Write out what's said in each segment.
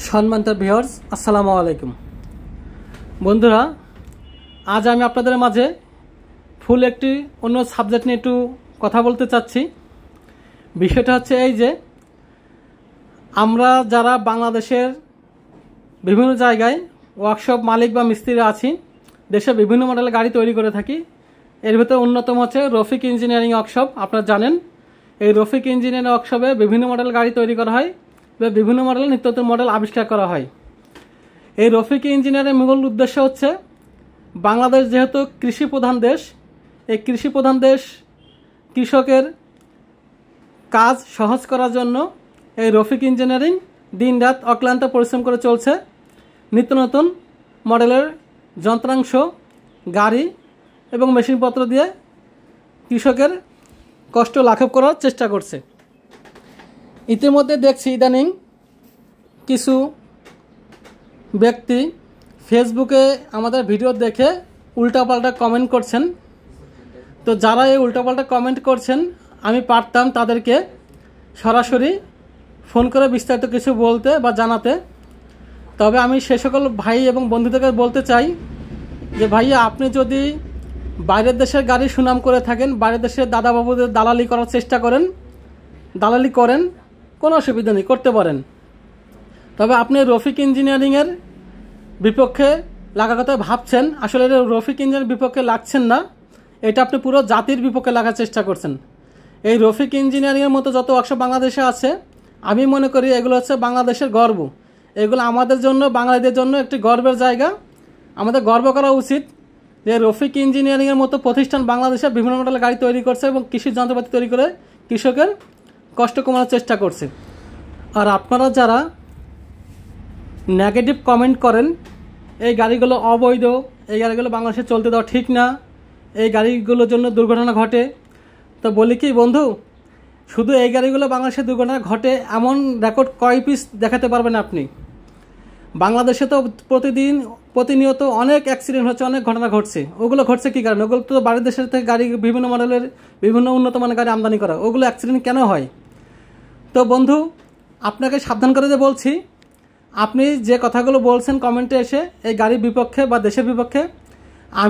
সম্মানিত ভিউয়ার্স, আসসালামু আলাইকুম। বন্ধুরা, আজ আমি আপনাদের মাঝে ফুল একটি অন্য সাবজেক্ট নিয়ে একটু কথা বলতে চাচ্ছি। বিষয়টা হচ্ছে এই যে আমরা যারা বাংলাদেশের বিভিন্ন জায়গায় ওয়ার্কশপ মালিক বা মিস্ত্রি আছি, দেশে বিভিন্ন মডেলের গাড়ি তৈরি করে থাকি। এর ভিতরে অন্যতম হচ্ছে রফিক ইঞ্জিনিয়ারিং ওয়ার্কশপ। আপনারা জানেন এই রফিক ইঞ্জিনিয়ারিং ওয়ার্কশপে বিভিন্ন মডেল গাড়ি তৈরি করা হয়, বিভিন্ন মডেল নিত্য নতুন মডেল আবিষ্কার করা হয়। এই রফিক ইঞ্জিনিয়ারের মূল উদ্দেশ্য হচ্ছে বাংলাদেশ যেহেতু কৃষি প্রধান দেশ, এই কৃষি প্রধান দেশ কৃষকের কাজ সহজ করার জন্য এই রফিক ইঞ্জিনিয়ারিং দিন রাত অক্লান্ত পরিশ্রম করে চলছে। নিত্য নতুন মডেলের যন্ত্রাংশ, গাড়ি এবং মেশিনপত্র দিয়ে কৃষকের কষ্ট লাঘব করার চেষ্টা করছে। ইতিমধ্যে দেখছি ইদানিং কিছু ব্যক্তি ফেসবুকে আমাদের ভিডিও দেখে উল্টাপাল্টা কমেন্ট করছেন। তো যারা এই উল্টাপাল্টা কমেন্ট করছেন, আমি পারতাম তাদেরকে সরাসরি ফোন করে বিস্তারিত কিছু বলতে বা জানাতে। তবে আমি সে সকল ভাই এবং বন্ধুদেরকে বলতে চাই যে ভাইয়া, আপনি যদি বাইরের দেশের গাড়ি সুনাম করে থাকেন, বাইরের দেশের দাদাবাবুদের দালালি করার চেষ্টা করেন, দালালি করেন, কোনো অসুবিধা নেই, করতে পারেন। তবে আপনি রফিক ইঞ্জিনিয়ারিংয়ের বিপক্ষে লাগার কথা ভাবছেন, আসলে রফিক ইঞ্জিনিয়ারিং বিপক্ষে লাগছেন না, এটা আপনি পুরো জাতির বিপক্ষে লাগার চেষ্টা করছেন। এই রফিক ইঞ্জিনিয়ারিংয়ের মতো যত ওয়ার্কশপ বাংলাদেশে আছে, আমি মনে করি এগুলো হচ্ছে বাংলাদেশের গর্ব। এগুলো আমাদের জন্য, বাঙালিদের জন্য একটি গর্বের জায়গা। আমাদের গর্ব করা উচিত যে রফিক ইঞ্জিনিয়ারিংয়ের মতো প্রতিষ্ঠান বাংলাদেশে বিভিন্ন মডেলের গাড়ি তৈরি করছে এবং কৃষি যন্ত্রপাতি তৈরি করে কৃষকের কষ্ট কমানোর চেষ্টা করছে। আর আপনারা যারা নেগেটিভ কমেন্ট করেন, এই গাড়িগুলো অবৈধ, এই গাড়িগুলো বাংলাদেশে চলতে দেওয়া ঠিক না, এই গাড়িগুলোর জন্য দুর্ঘটনা ঘটে, তো বলি কি বন্ধু, শুধু এই গাড়িগুলো বাংলাদেশে দুর্ঘটনা ঘটে এমন রেকর্ড কয় পিস দেখাতে পারবেন আপনি? বাংলাদেশে তো প্রতিনিয়ত অনেক অ্যাক্সিডেন্ট হচ্ছে, অনেক ঘটনা ঘটছে। ওগুলো ঘটছে কী কারণে? ওগুলো তো বাইরের দেশের থেকে গাড়ি, বিভিন্ন মডেলের বিভিন্ন উন্নত মানের গাড়ি আমদানি করা, ওগুলো অ্যাক্সিডেন্ট কেন হয়? তো বন্ধু, আপনাকে সাবধান করে বলছি, আপনি যে কথাগুলো বলছেন কমেন্টে এসে এই গাড়ির বিপক্ষে বা দেশের বিপক্ষে,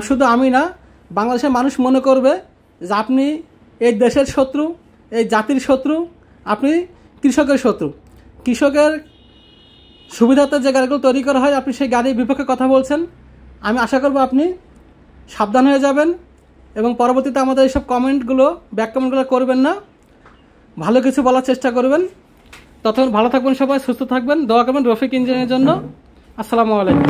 শুধু আমি না, বাংলাদেশের মানুষ মনে করবে যে আপনি এই দেশের শত্রু, এই জাতির শত্রু, আপনি কৃষকের শত্রু। কৃষকের সুবিধাতে যে গাড়িগুলো তৈরি করা হয়, আপনি সেই গাড়ির বিপক্ষে কথা বলছেন। আমি আশা করব আপনি সাবধান হয়ে যাবেন এবং পরবর্তীতে আমাদের এইসব কমেন্টগুলো, ব্যাক কমেন্টগুলো করবেন না, ভালো কিছু বলার চেষ্টা করবেন। ততক্ষণ ভালো থাকবেন, সবাই সুস্থ থাকবেন, দোয়া করবেন রফিক ইঞ্জিনিয়ারের জন্য। আসসালামু আলাইকুম।